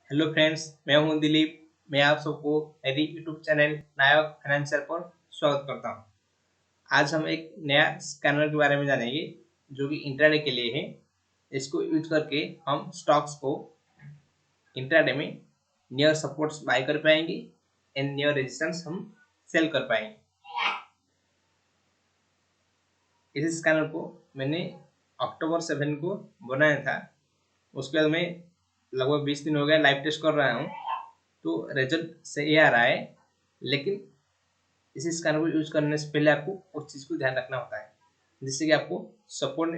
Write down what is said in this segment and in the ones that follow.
Hello friends, मैं हूं दिलीप। मैं आप सबको मेरी यूट्यूब चैनल नायक फाइनेंशियल पर स्वागत करता हूं। आज हम एक नया स्कैनर के बारे में जानेंगे जो कि इंट्राडे के लिए है। इसको यूज करके हम स्टॉक्स को इंट्राडे में नियर सपोर्ट्स बाय कर पाएंगे एंड नियर रेजिस्टेंस हम सेल कर पाएंगे। इस स्कैनर को मैंने अक्टूबर 7 को बनाया था। उसके बाद मैं लगभग 20 दिन हो गया लाइव टेस्ट कर रहा हूँ, तो रिजल्ट सही आ रहा है। लेकिन इसी स्कैनर को यूज करने से पहले आपको उस चीज को ध्यान रखना होता है, जिससे कि आपको सपोर्ट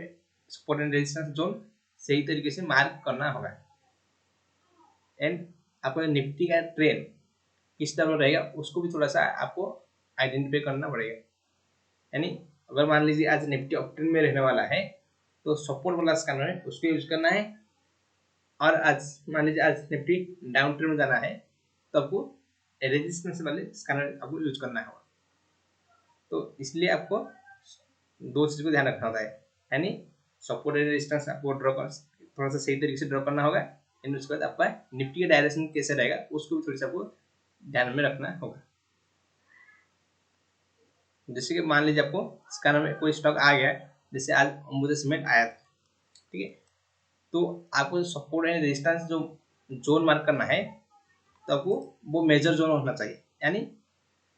एंड रेजिस्टेंस जोन सही तरीके से मार्क करना होगा। एंड आपको निफ्टी का ट्रेंड किस तरह रहेगा उसको भी थोड़ा सा आपको आइडेंटिफाई करना पड़ेगा। यानी अगर मान लीजिए आज निफ्टी अप ट्रेंड में रहने वाला है तो सपोर्ट वाला स्कैनर है उसको यूज करना है। और आज मान लीजिए आज निफ्टी डाउन ट्रेंड में जाना है तो आपको रेजिस्टेंस वाले स्कैनर आपको यूज करना होगा। तो इसलिए आपको दो चीज को ध्यान रखना होता है, यानी सपोर्ट एंड रेजिस्टेंस आपको ड्रॉ कर थोड़ा सा सही तरीके से ड्रॉ करना होगा। एंड उसके बाद आपका निफ्टी का डायरेक्शन कैसे रहेगा उसको भी थोड़ी सा आपको ध्यान में रखना होगा। जैसे कि मान लीजिए आपको स्कैनर में कोई स्टॉक आ गया, जैसे आज अंबुजा सीमेंट आया था, ठीक है। तो आपको सपोर्ट एंड रेजिस्टेंस जो जोन मार्क करना है तो आपको वो मेजर जोन होना चाहिए, यानी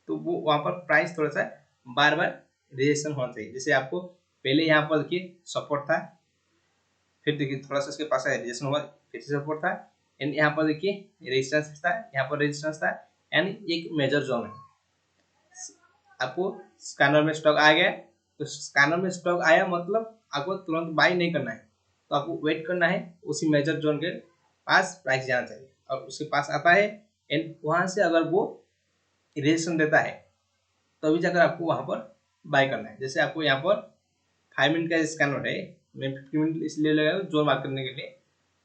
तो वो वहाँ पर प्राइस थोड़ा सा बार बार रिजेक्शन होना चाहिए। जैसे आपको पहले यहाँ पर देखिए सपोर्ट था, फिर देखिए थोड़ा सा इसके पास रिजेक्शन हुआ, फिर से सपोर्ट था, एंड यहाँ पर देखिए रेजिस्टेंस था, यहाँ पर रेजिस्टेंस था, यानी एक मेजर जोन है। आपको स्कैनर में स्टॉक आ गया तो स्कैनर में स्टॉक आया मतलब आपको तुरंत बाई नहीं करना है, तो आपको वेट करना है। उसी मेजर जोन के पास प्राइस जाना चाहिए और उसके पास आता है एंड वहां से अगर वो रिजेक्शन देता है तभी जाकर आपको वहां पर बाय करना है। जैसे आपको यहाँ पर 5 मिनट का स्कैनर है, मैं 50 मिनट इसलिए लगाया जोन मार्क करने के लिए।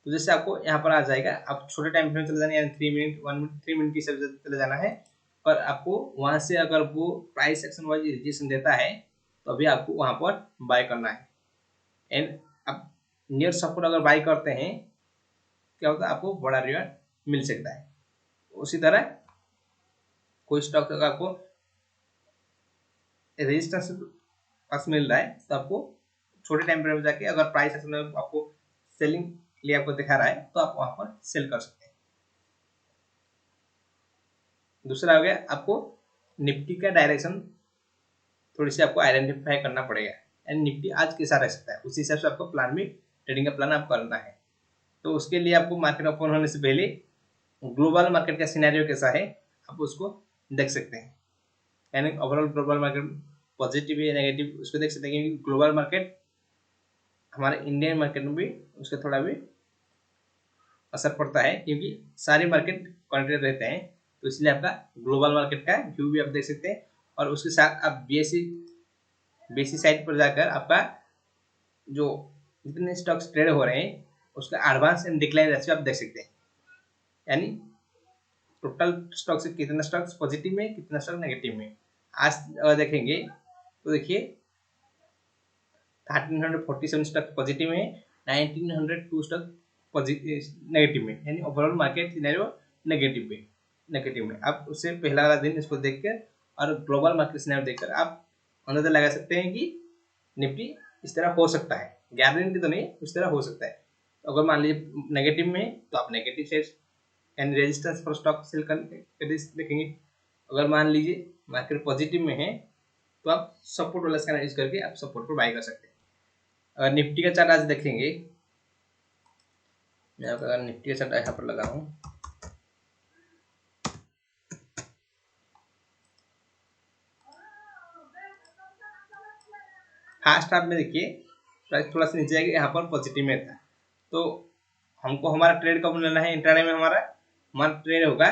तो जैसे आपको यहाँ पर आ जाएगा, आप छोटे टाइम फ्रेम चले जाना है, यानी 3 मिनट 1 मिनट 3 मिनट की हिसाब से चले जाना है। पर आपको वहां से अगर वो प्राइस एक्शन वाइज रिजेक्शन देता है तो अभी आपको वहां पर बाय करना है। एंड आप नियर सपोर्ट अगर बाय करते हैं क्या होता है, आपको बड़ा रिटर्न मिल सकता है। उसी तरह कोई स्टॉक अगर आपको रेजिस्टेंस पास मिल रहा है तो आपको छोटे टाइम फ्रेम में जाके अगर प्राइस एक्शन में आपको सेलिंग के लिए आपको दिखा रहा है तो आप वहां पर सेल कर सकते हैं। दूसरा हो गया आपको निफ्टी का डायरेक्शन थोड़ी सी आपको आइडेंटिफाई करना पड़ेगा, एंड निफ्टी आज कैसा रह सकता है उसी हिसाब से आपको प्लान भी ट्रेडिंग का प्लान आप करना है। तो उसके लिए आपको मार्केट ओपन होने से पहले ग्लोबल मार्केट का सिनेरियो कैसा है आप उसको देख सकते हैं। यानी ओवरऑल ग्लोबल मार्केट पॉजिटिव या नेगेटिव उसको देख सकते हैं, क्योंकि ग्लोबल मार्केट हमारे इंडियन मार्केट में भी उसका थोड़ा भी असर पड़ता है, क्योंकि सारे मार्केट कनेक्टेड रहते हैं। तो इसलिए आपका ग्लोबल मार्केट का व्यू भी आप देख सकते हैं। और उसके साथ आप बीएससी साइट पर जाकर आपका जो जितने स्टॉक्स ट्रेड हो रहे हैं उसका एडवांस एंड डिक्लाइन रेशियो आप देख सकते हैं। यानी टोटल स्टॉक से कितना स्टॉक्स पॉजिटिव में कितना स्टॉक नेगेटिव में। आज अगर देखेंगे तो देखिए 1347 स्टॉक पॉजिटिव में, 1902 स्टॉक नेगेटिव में, यानी ओवरऑल मार्केट सिनेरियो नेगेटिव में। आप उससे पहला वाला दिन इसको देखकर और ग्लोबल मार्केट सिनेरियो देखकर आप अंदाजा लगा सकते हैं कि निफ्टी इस तरह हो सकता है। गारंटी तो नहीं, उस तरह हो सकता है। तो अगर मान लीजिए नेगेटिव में तो आप negative share and resistance for stock sell करके देखेंगे। अगर मान लीजिए मार्केट पॉजिटिव में है तो आप सपोर्ट वाला स्कैनर यूज करके आप सपोर्ट पर बाय कर सकते हैं। अगर निफ्टी का चार्ट आज देखेंगे, मैं अगर निफ्टी का चार्ट यहाँ पर लगाऊं फर्स्ट हाफ में देखिए प्राइस थोड़ा सा नीचे आएगा, यहाँ पर पॉजिटिव में था। तो हमको हमारा ट्रेड कब लेना है इंट्राडे में, हमारा ट्रेड होगा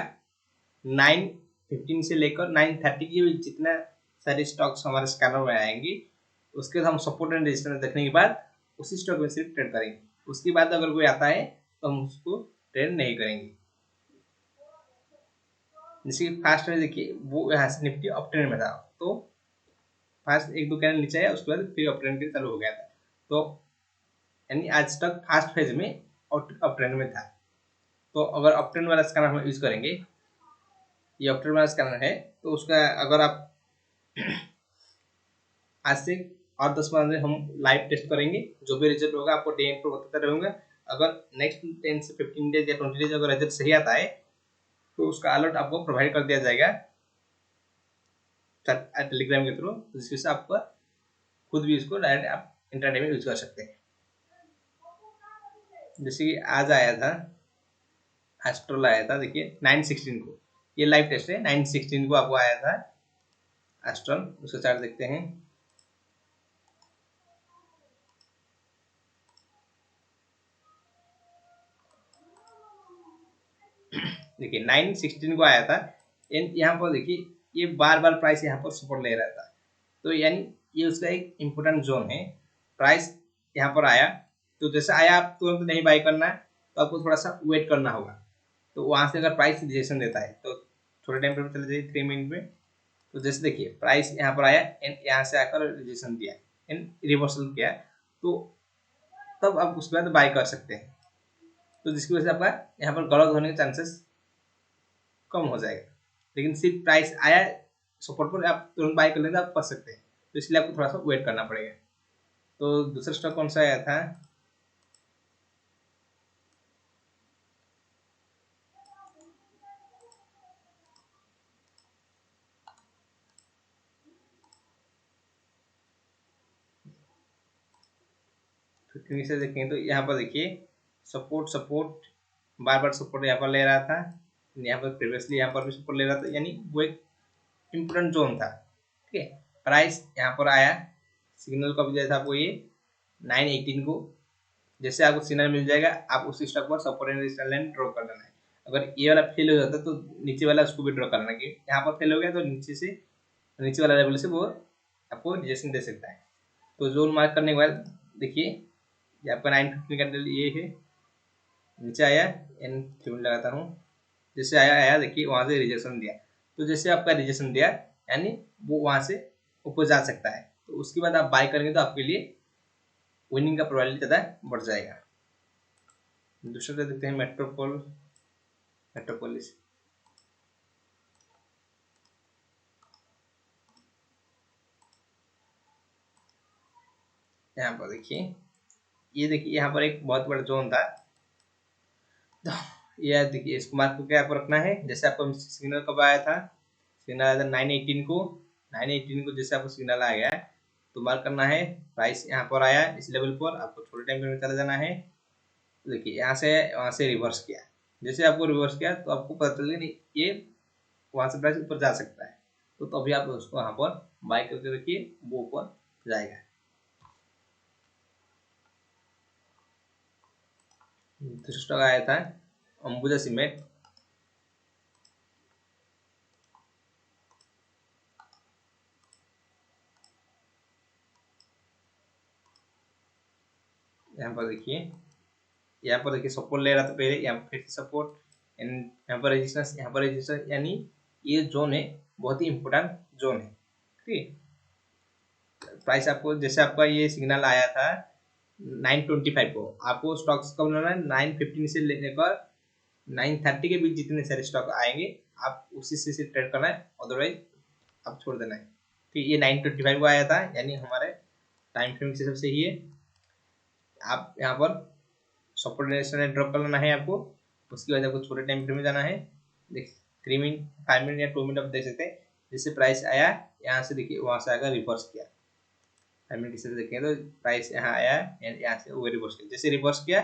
9:15 से लेकर 9:30 के बीच। जितना सारे स्टॉक्स हमारे स्कैनर में आएंगे उसके बाद हम सपोर्ट एंड रेजिस्टेंस देखने के बाद उसी स्टॉक में सिर्फ ट्रेड करेंगे। उसके बाद अगर कोई आता है तो हम उसको ट्रेड नहीं करेंगे। जैसे कि फास्ट में देखिए वो यहाँ से निफ्टी अप ट्रेंड में था, तो फास्ट एक दो कैंडल नीचे आया उसके बाद फिर अप ट्रेंड के चालू हो गया था। तो यानी आज तक फास्ट फेज में अप ट्रेंड में था। तो अगर ऑप्टेन वाला स्कैनर हम यूज करेंगे, ये ऑप्टेन वाला स्कैनर है, तो उसका अगर आप आज से और 10-15 दिन हम लाइव टेस्ट करेंगे, जो भी रिजल्ट होगा आपको डे पर बताते रहूंगा। अगर नेक्स्ट 10 से 15 डेज या 20 डेज अगर रिजल्ट सही आता है तो उसका अलर्ट आपको प्रोवाइड कर दिया जाएगा टेलीग्राम के थ्रू, जिसकी से आपको खुद भी इसको डायरेक्ट आप इंटरनेट में यूज कर सकते हैं। जैसे कि आज आया था, एस्ट्रोल आया था, देखिए 9/16 को, ये लाइव टेस्ट है, 9/16 को आपको आया था एस्ट्रोल। उसका चार्ट देखते हैं। देखिए 9/16 को आया था। यहाँ पर देखिए ये बार बार प्राइस यहाँ पर सपोर्ट ले रहा था, तो यानी ये उसका एक इम्पोर्टेंट जोन है। प्राइस यहाँ पर आया, तो जैसे आया आप तुरंत नहीं बाई करना है, तो आपको थोड़ा सा वेट करना होगा। तो वहां से अगर प्राइस रिजेक्शन देता है तो थोड़े टाइम पर चले जाइए 3 मिनट में। तो जैसे देखिए प्राइस यहाँ पर आया एंड यहाँ से आकर रिजेक्शन दिया एंड रिवर्सल किया, तो तब आप उसके बाद बाई कर सकते हैं। तो जिसकी वजह से आपका यहाँ पर गलत होने के चांसेस कम हो जाएगा। लेकिन सिर्फ प्राइस आया सपोर्ट पर आप तुरंत बाय कर लेंगे, आप फंस सकते हैं, तो इसलिए आपको थोड़ा सा वेट करना पड़ेगा। तो दूसरा स्टॉक कौन सा आया था? फिफ्टीन से देखें तो यहाँ पर देखिए सपोर्ट सपोर्ट बार बार सपोर्ट यहाँ पर ले रहा था, यहाँ पर प्रीवियसली यहाँ पर भी सपोर्ट ले रहा था, यानी वो एक इम्पोर्टेंट जोन था। ठीक है, प्राइस यहाँ पर आया, सिग्नल कब दिया था आपको? ये 9/18 को। जैसे आपको सिग्नल मिल जाएगा, आप उस स्टॉक पर support and resistance line draw कर लेना है। अगर ये वाला फेल हो जाता है तो नीचे वाला उसको भी ड्रॉ कर लेना है, कि यहाँ पर फेल हो गया तो नीचे वाला लेवल से वो आपको रिजेक्शन दे सकता है। तो जोन मार्क करने के बाद देखिए ये आपका 9/15 कैंडल ये है, नीचे आया एन 3 लगाता हूँ, जैसे आया आया देखिए वहां से रिजेक्शन दिया। तो जैसे आपका रिजेक्शन दिया यानी वो वहां से ऊपर जा सकता है, तो उसके बाद आप बाय करेंगे तो आपके लिए विनिंग का प्रोबेबिलिटी ज़्यादा बढ़ जाएगा। दूसरा देखते हैं मेट्रोपोलिस। यहाँ पर देखिए, ये देखिए यहाँ पर एक बहुत बड़ा जोन था, तो ये देखिए इसको मार्क करके आपको रखना है। जैसे आपको सिग्नल कब आया था? सिग्नल आया था 9/18 को। 9/18 को जैसे आपको सिग्नल आ गया तो मार्क करना है। प्राइस यहाँ पर आया इस लेवल पर, आपको थोड़े टाइम में चला जाना है। देखिए यहाँ से वहाँ से रिवर्स किया, जैसे आपको रिवर्स किया तो आपको पता चल गया ये वहाँ से प्राइस ऊपर जा सकता है, तो तभी आप उसको वहाँ पर बाय करके रखिए, वो ऊपर जाएगा। दूसरा स्टॉक आया था अंबुजा सीमेंट। यहाँ पर देखिए सपोर्ट ले रहा था पहले, यहाँ पर फिर सपोर्ट एंड यहाँ पर रेजिस्टेंस, यहाँ पर रेजिस्टेंस, यानी ये जोन है बहुत ही इंपॉर्टेंट जोन है। ठीक है, प्राइस आपको जैसे आपका ये सिग्नल आया था 9/25 को, आपको स्टॉक्स कब लेना है? 9/15 से लेकर 9:30 के बीच जितने सारे स्टॉक आएंगे आप उसी से ट्रेड करना है, अदरवाइज आप छोड़ देना है। ठीक, ये 9/25 को आया था, यानी हमारे टाइम फ्रेम से सबसे ही है। आप यहाँ पर सपोर्ट रेजिस्टेंस ड्रॉप कर लेना है आपको, उसके बाद आपको छोटे टाइम फ्रेम में जाना है। देख 3 मिनट 5 मिनट या 2 मिनट आप देख सकते हैं। जैसे प्राइस आया यहाँ से देखिए वहाँ से आकर रिवर्स किया, 5 मिनट से देखें तो प्राइस यहाँ आया एंड यहाँ से वो रिवर्स किया, जैसे रिवर्स किया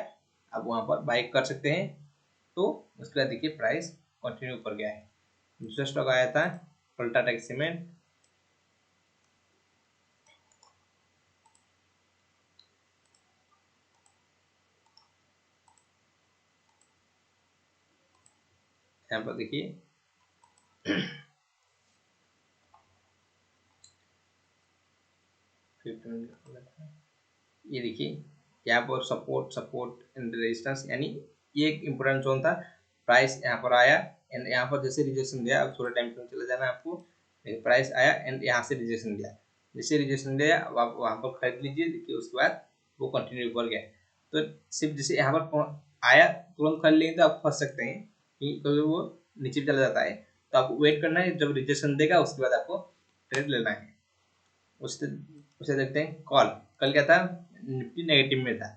आप वहाँ पर बाई कर सकते हैं। तो उसके बाद देखिए प्राइस कंटिन्यू ऊपर गया है। दूसरा स्टॉक आया था अल्ट्राटेक सीमेंट। यहाँ पर देखिए ये देखिए यहाँ पर सपोर्ट सपोर्ट एंड रेजिस्टेंस, यानी ये एक इम्पोर्टेंट जोन था। प्राइस यहाँ पर आया एंड यहाँ पर जैसे रिजेक्शन दिया, अब थोड़ा टाइम चले जाना है आपको। प्राइस आया एंड यहाँ से रिजेक्शन दिया, जैसे रिजेक्शन दिया अब आप वहाँ पर खरीद लीजिए। देखिए उसके बाद वो कंटिन्यू ऊपर गया, तो सिर्फ जैसे यहाँ पर आया तुरंत कर लेंगे तो आप फंस सकते हैं कि कभी वो नीचे भी चला जाता है। तो आपको वेट करना है, जब रिजेक्शन देगा उसके बाद आपको ट्रेड लेना है। उससे उसे देखते हैं कॉल। कल क्या था, निफ्टी नेगेटिव में था,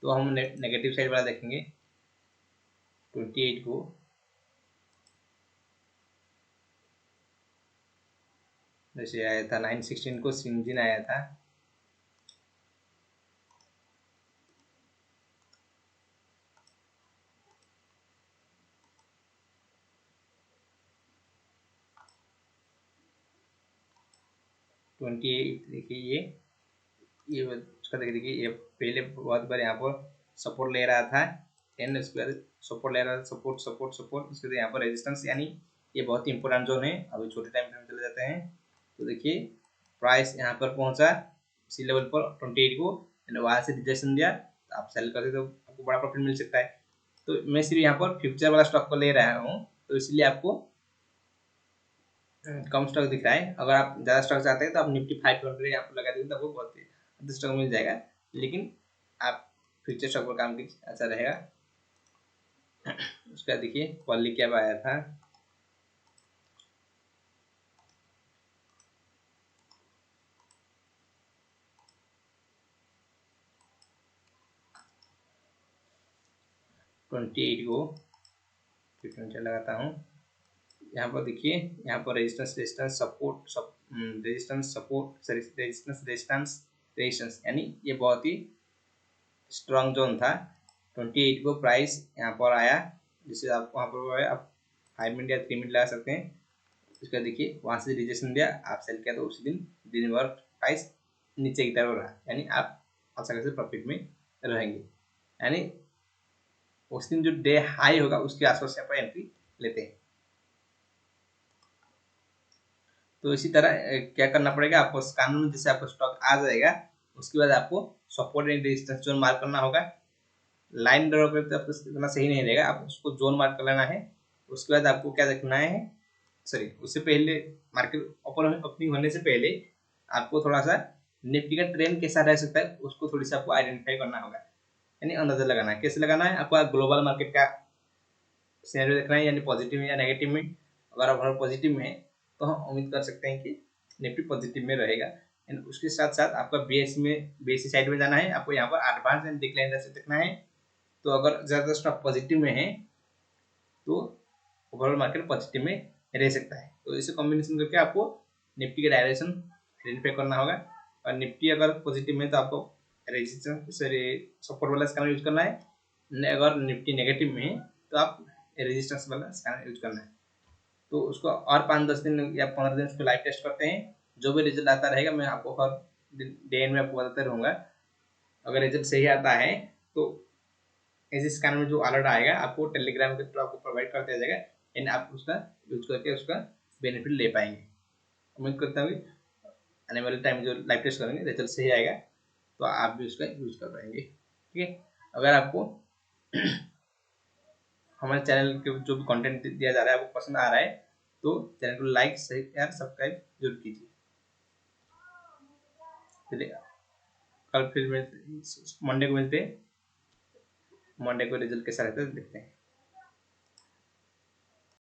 तो हम नेगेटिव साइड वाला देखेंगे 28 को। जैसे आया था 916 को सिंजिन आया था, ट्वेंटी एट। देखिए ये उसका देखिए ये पहले बहुत बार यहाँ पर सपोर्ट ले रहा था, एंड उसके बाद सपोर्ट ले रहा था, सपोर्ट सपोर्ट सपोर्ट, उसके बाद यहाँ पर रेजिस्टेंस, यानी ये बहुत ही इंपॉर्टेंट जोन है। अभी छोटे टाइम फ्रेम चले जाते हैं तो देखिए प्राइस यहाँ पर पहुंचा सी लेवल पर 28 को, एंड वहाँ से रिजेक्शन दिया, तो आप सेल करते तो आपको बड़ा प्रॉफिट मिल सकता है। तो मैं सिर्फ यहाँ पर फ्यूचर वाला स्टॉक को ले रहा हूँ, तो इसलिए आपको कम स्टॉक दिख रहा है। अगर आप ज़्यादा स्टॉक चाहते हैं तो आप निफ्टी 500 यहाँ पर लगा देंगे तो आपको बहुत ही स्टॉक मिल जाएगा, लेकिन आप फ्यूचर स्टॉक पर काम कीजिए, अच्छा रहेगा। उसका देखिए पॉली कैब आया था, ट्वेंटी एट को लगाता हूँ। यहाँ पर देखिए, यहाँ पर resistance resistance support resistance support resistance resistance resistance, यानी ये बहुत ही स्ट्रॉन्ग जोन था। 28 को प्राइस यहाँ पर आया, जिससे आप वहाँ पर आप 5 मिनट या 3 मिनट लगा सकते हैं। उसका देखिए वहाँ से रिजेक्शन दिया, आप सेल किया तो उसी दिन भर प्राइस नीचे की तरफ रहा, यानी आप आसानी से प्रॉफिट में रहेंगे। यानी उस दिन जो डे हाई होगा उसके आसपास यहाँ पर एंट्री लेते हैं। तो इसी तरह क्या करना पड़ेगा आपको, कानून में जैसे आपको स्टॉक आ जाएगा उसके बाद आपको support and resistance zone mark करना होगा। लाइन ड्रॉ पे तो इतना सही नहीं रहेगा, आप उसको जोन मार्क कर लेना है। उसके बाद आपको क्या देखना है, सॉरी उससे पहले मार्केट ओपनिंग होने से पहले आपको थोड़ा सा निफ्टी का ट्रेंड कैसा रह सकता है उसको थोड़ी सा आपको आइडेंटिफाई करना होगा, यानी अंदाजा लगाना है। कैसे लगाना है, आपको ग्लोबल मार्केट का सिनेरियो देखना है, यानी पॉजिटिव में या नेगेटिव में। अगर आप पॉजिटिव में है तो हम उम्मीद कर सकते हैं कि निफ्टी पॉजिटिव में रहेगा। एंड उसके साथ साथ आपका बीएससी साइड में जाना है, आपको यहाँ पर एडवांस एंड डिक्लाइन से देखना है। तो अगर ज़्यादा स्टॉक पॉजिटिव में है तो ओवरऑल मार्केट पॉजिटिव में रह सकता है। तो इसे कॉम्बिनेशन करके आपको निफ्टी का डायरेक्शन आइडेंटिफाई करना होगा। और निफ्टी अगर पॉजिटिव में तो आपको रेजिस्टेंस सपोर्ट वाला स्कैनर यूज करना है, अगर निफ्टी नेगेटिव में है तो आप रेजिस्टेंस वाला स्कैनर यूज करना है। तो उसको और 5-10 दिन या 15 दिन उसको लाइव टेस्ट करते हैं। जो भी रिजल्ट आता रहेगा मैं आपको हर डे में आपको बताते रहूँगा। अगर रिजल्ट सही आता है तो इस स्कैनर में जो अलर्ट आएगा आपको टेलीग्राम के थ्रू आपको प्रोवाइड कर दिया जाएगा, एंड आप उसका यूज करके उसका बेनिफिट ले पाएंगे। उम्मीद करता हूँ आने वाले टाइम जो लाइव टेस्ट करेंगे रिजल्ट सही आएगा तो आप भी उसका यूज कर पाएंगे। ठीक है, अगर आपको हमारे चैनल के जो भी कंटेंट दिया जा रहा है आपको पसंद आ रहा है तो चैनल को लाइक शेयर सब्सक्राइब जरूर कीजिए। चलिए कल फिर मंडे को मिलते हैं, मंडे को रिजल्ट कैसा रहता है देखते हैं।